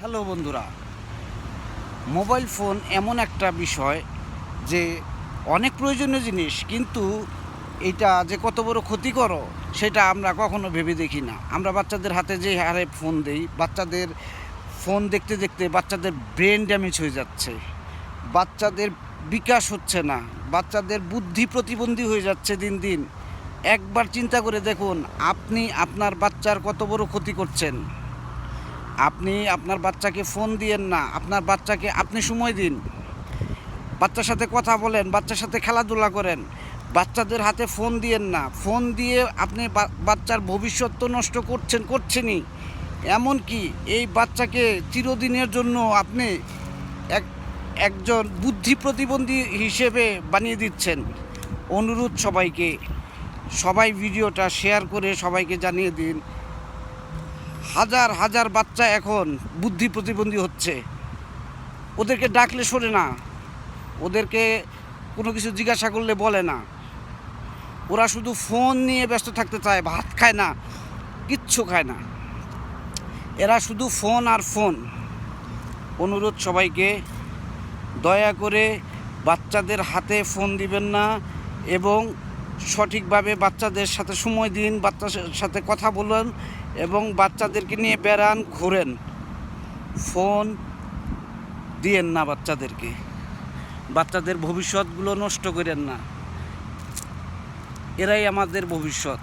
Hello বন্ধুরা, mobile phone এমন একটা বিষয় যে অনেক প্রয়োজনীয় জিনিস, কিন্তু এটা যে কত বড় ক্ষতিকর সেটা আমরা কখনো ভেবে দেখি না। আমরা বাচ্চাদের হাতে যে হারে ফোন দেই, বাচ্চাদের ফোন দেখতে দেখতে বাচ্চাদের ব্রেন ড্যামেজ হয়ে যাচ্ছে, বাচ্চাদের বিকাশ হচ্ছে না, বাচ্চাদের বুদ্ধি প্রতিবন্ধী হয়ে যাচ্ছে দিন দিন। একবার চিন্তা করে দেখুন, আপনি আপনার বাচ্চার কত বড় ক্ষতি করছেন। আপনি আপনার বাচ্চাকে ফোন দিয়েন না, আপনার বাচ্চাকে আপনি সময় দিন, বাচ্চার সাথে কথা বলেন, বাচ্চার সাথে খেলাধুলা করেন। বাচ্চাদের হাতে ফোন দিয়েন না। ফোন দিয়ে আপনি বাচ্চার ভবিষ্যৎ তো নষ্ট করছেনই, এমনকি এই বাচ্চাকে চিরদিনের জন্য আপনি এক একজন বুদ্ধি প্রতিবন্ধী হিসেবে বানিয়ে দিচ্ছেন। অনুরোধ সবাইকে, সবাই ভিডিওটা শেয়ার করে সবাইকে জানিয়ে দিন। হাজার হাজার বাচ্চা এখন বুদ্ধি প্রতিবন্ধী হচ্ছে। ওদেরকে ডাকলে শোনে না, ওদেরকে কোনো কিছু জিজ্ঞাসা করলে বলে না। ওরা শুধু ফোন নিয়ে ব্যস্ত থাকতে চায়, ভাত খায় না, কিচ্ছু খায় না। এরা শুধু ফোন আর ফোন। অনুরোধ সবাইকে, দয়া করে বাচ্চাদের হাতে ফোন দিবেন না এবং সঠিকভাবে বাচ্চাদের সাথে সময় দিন, বাচ্চাদের সাথে কথা বলুন এবং বাচ্চাদেরকে নিয়ে বেড়ান, ঘোরেন। ফোন দিয়েন না বাচ্চাদেরকে। বাচ্চাদের ভবিষ্যৎগুলো নষ্ট করেন না। এরাই আমাদের ভবিষ্যৎ।